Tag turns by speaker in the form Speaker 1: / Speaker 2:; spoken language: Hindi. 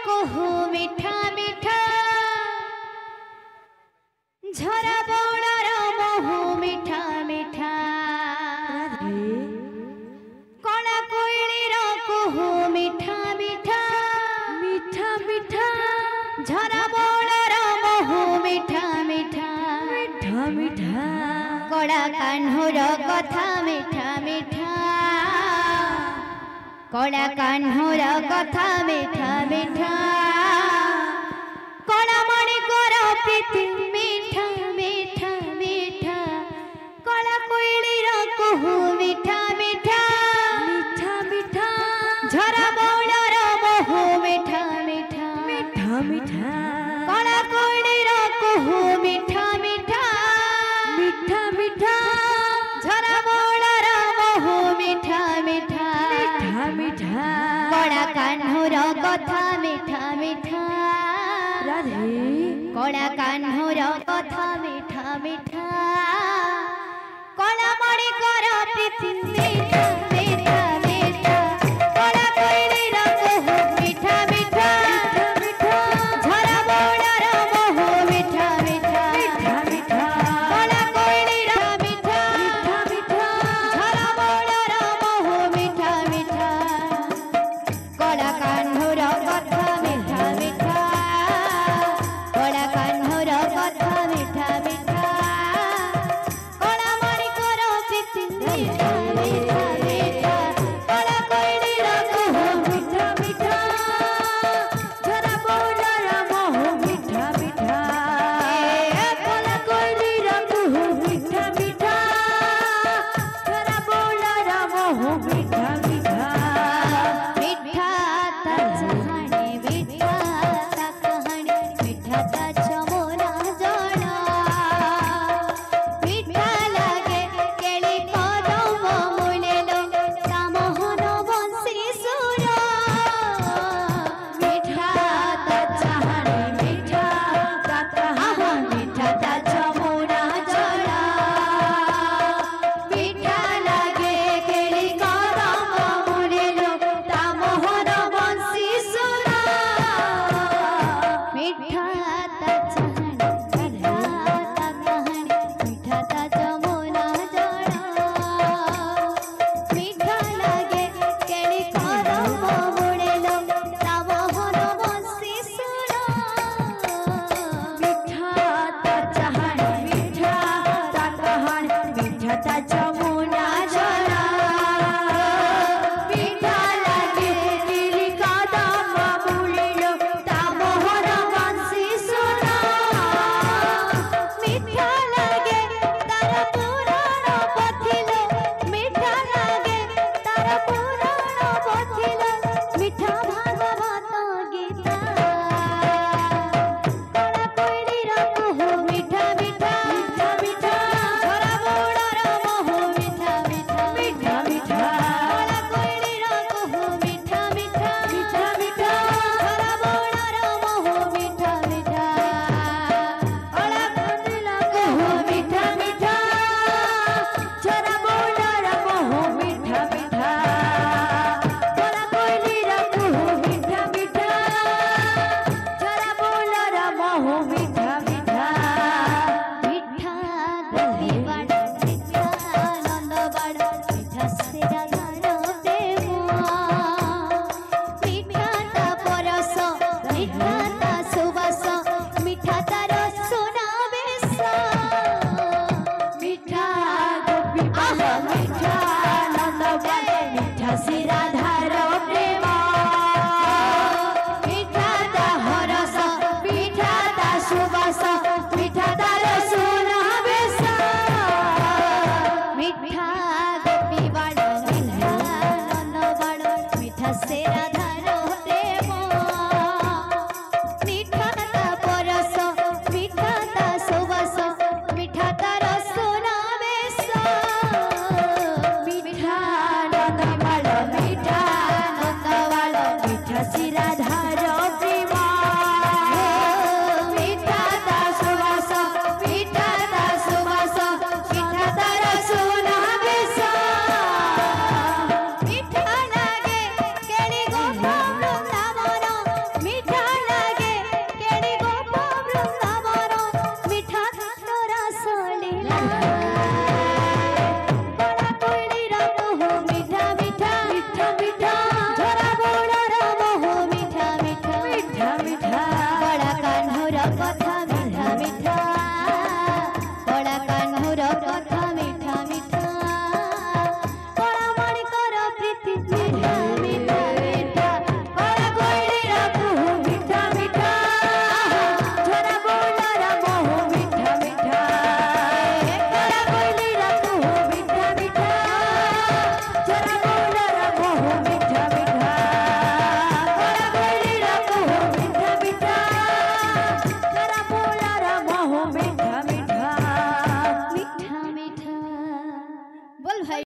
Speaker 1: कुहू मिठा मिठा झरा बौड़र महू मिठा मिठा कला कोइलीर कुहू मिठा मिठा मिठा मिठा झरा बौड़र महू मिठा मिठा मिठा मिठा कला कान्हूर कथा मिठा मिठा कला कान्हूर कथा मिठा मिठा कला मणिकर प्रीति मिठा मिठा मिठा कला कोइलीर कुहू मिठा मिठा मिठा मिठा झरा बौड़र महू मिठा मिठा मिठा मिठा कला कोइलीर कुहू मिठा मिठा मिठा मिठा झरा बौड़र महू मिठा मिठा मिठा मिठा कला कान्हूर कथा मिठा मिठा राधे कला कान्हूर कथा मिठा मिठा कला मणिकर प्रीति मिठा